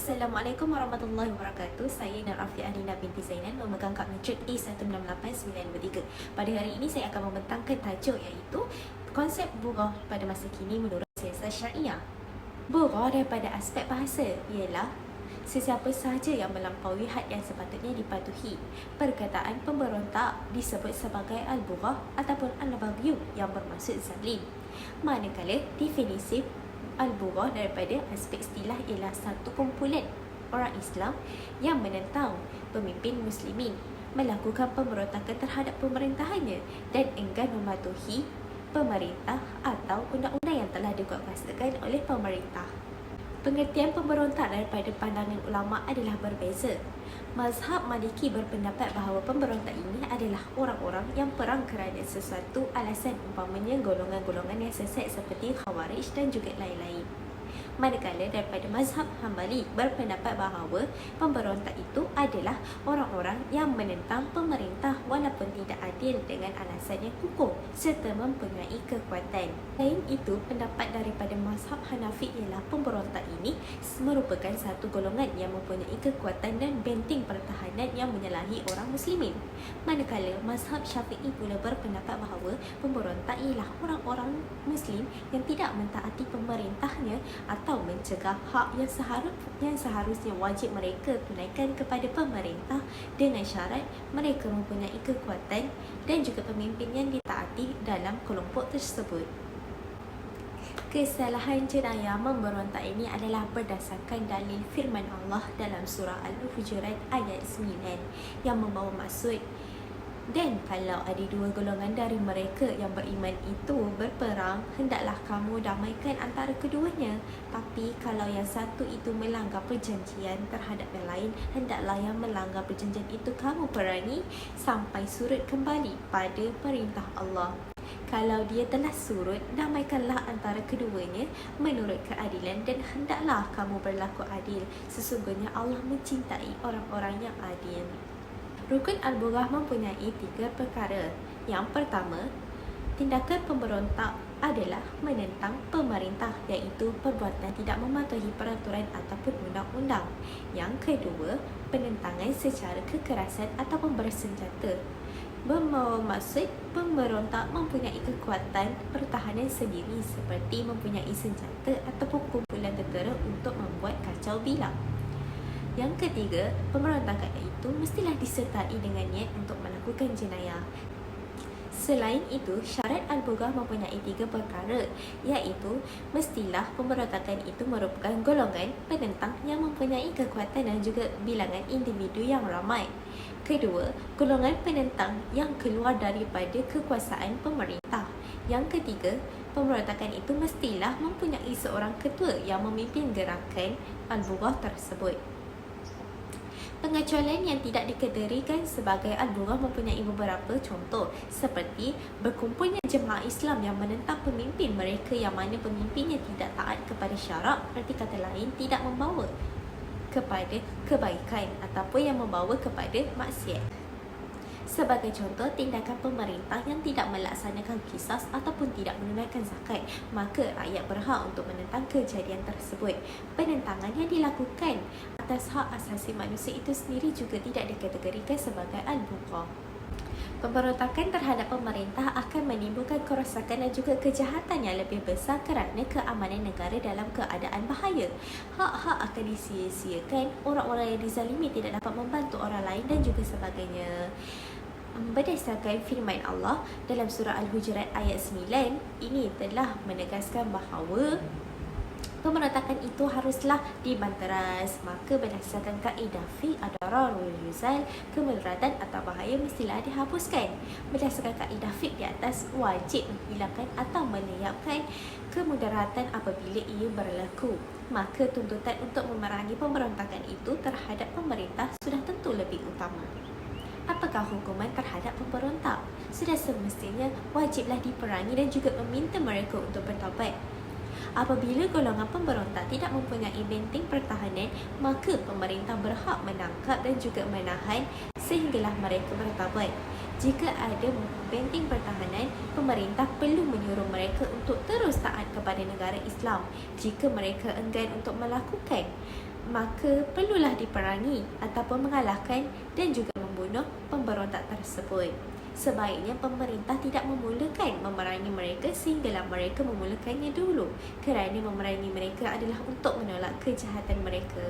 Assalamualaikum warahmatullahi wabarakatuh. Saya Nur Afiah Nina binti Zainan, memegang kad Matric A168923. Pada hari ini saya akan membentangkan tajuk iaitu konsep bughah pada masa kini menurut siasat syariah. Bughah daripada aspek bahasa ialah sesiapa sahaja yang melampaui had yang sepatutnya dipatuhi. Perkataan pemberontak disebut sebagai al-bughah ataupun al-baghyu yang bermaksud zalim. Manakala definisi al-bughah daripada aspek istilah ialah satu kumpulan orang Islam yang menentang pemimpin muslimin, melakukan pemberontakan terhadap pemerintahannya dan enggan mematuhi pemerintah atau undang-undang yang telah dikuatkuasakan oleh pemerintah. Pengertian pemberontak daripada pandangan ulama adalah berbeza. Mazhab Maliki berpendapat bahawa pemberontak ini adalah orang-orang yang perang kerana sesuatu alasan, umpamanya golongan-golongan yang sesat seperti Khawarij dan juga lain-lain. Manakala daripada mazhab Hambali berpendapat bahawa pemberontak itu adalah orang-orang yang menentang pemerintah walaupun tidak adil dengan alasan yang kukuh serta mempunyai kekuatan. Selain itu, pendapat daripada mazhab Hanafi ialah pemberontak ini merupakan satu golongan yang mempunyai kekuatan dan benteng pertahanan yang menyalahi orang muslimin. Manakala mazhab Syafi'i pula berpendapat bahawa pemberontak ialah orang-orang muslim yang tidak mentaati pemerintahnya atau mencegah hak yang seharusnya wajib mereka tunaikan kepada pemerintah dengan syarat mereka mempunyai kekuatan dan juga pemimpin yang ditaati dalam kelompok tersebut. Kesalahan jenayah memberontak ini adalah berdasarkan dalil firman Allah dalam surah Al-Hujurat ayat 9 yang membawa maksud, dan kalau ada dua golongan dari mereka yang beriman itu berperang, hendaklah kamu damaikan antara keduanya. Tapi kalau yang satu itu melanggar perjanjian terhadap yang lain, hendaklah yang melanggar perjanjian itu kamu perangi sampai surut kembali pada perintah Allah. Kalau dia telah surut, damaikanlah antara keduanya menurut keadilan dan hendaklah kamu berlaku adil. Sesungguhnya Allah mencintai orang-orang yang adil. Rukun al-bughah mempunyai 3 perkara. Yang pertama, tindakan pemberontak adalah menentang pemerintah, iaitu perbuatan tidak mematuhi peraturan ataupun undang-undang. Yang kedua, penentangan secara kekerasan ataupun bersenjata. Membawa maksud pemberontak mempunyai kekuatan pertahanan sendiri seperti mempunyai senjata ataupun kumpulan tentera untuk membuat kacau bilang. Yang ketiga, pemberontakan itu mestilah disertai dengan niat untuk melakukan jenayah. Selain itu, syarat al-bughah mempunyai 3 perkara, iaitu mestilah pemberontakan itu merupakan golongan penentang yang mempunyai kekuatan dan juga bilangan individu yang ramai. Kedua, golongan penentang yang keluar daripada kekuasaan pemerintah. Yang ketiga, pemberontakan itu mestilah mempunyai seorang ketua yang memimpin gerakan al-bughah tersebut. Pengecualian yang tidak dikategorikan sebagai al-bughah mempunyai beberapa contoh, seperti berkumpulnya jemaah Islam yang menentang pemimpin mereka yang mana pemimpinnya tidak taat kepada syarak, berarti kata lain tidak membawa kepada kebaikan ataupun yang membawa kepada maksiat. Sebagai contoh, tindakan pemerintah yang tidak melaksanakan qisas ataupun tidak menunaikan zakat, maka rakyat berhak untuk menentang kejadian tersebut. Penentangan yang dilakukan atas hak asasi manusia itu sendiri juga tidak dikategorikan sebagai al-bughah. Pemberontakan terhadap pemerintah akan menimbulkan kerosakan dan juga kejahatan yang lebih besar kerana keamanan negara dalam keadaan bahaya. Hak-hak akan disia-siakan, orang-orang yang dizalimi tidak dapat membantu orang lain dan juga sebagainya. Berdasarkan firman Allah dalam surah Al-Hujurat ayat 9, ini telah menegaskan bahawa pemberontakan itu haruslah dibanteras. Maka berdasarkan kaedah fi ad-dararul yuzal, kemudaratan atau bahaya mestilah dihapuskan. Berdasarkan kaedah fi di atas, wajib menghilangkan atau melenyapkan kemudaratan apabila ia berlaku. Maka tuntutan untuk memerangi pemberontakan itu terhadap pemerintah sudah tentu lebih utama. Apakah hukuman terhadap pemberontak? Sudah semestinya wajiblah diperangi dan juga meminta mereka untuk bertaubat. Apabila golongan pemberontak tidak mempunyai benteng pertahanan, maka pemerintah berhak menangkap dan juga menahan sehinggalah mereka bertaubat. Jika ada benteng pertahanan, pemerintah perlu menyuruh mereka untuk terus taat kepada negara Islam. Jika mereka enggan untuk melakukan maka perlulah diperangi ataupun mengalahkan dan juga membunuh pemberontak tersebut. Sebaiknya pemerintah tidak memulakan memerangi mereka sehinggalah mereka memulakannya dulu, kerana memerangi mereka adalah untuk menolak kejahatan mereka.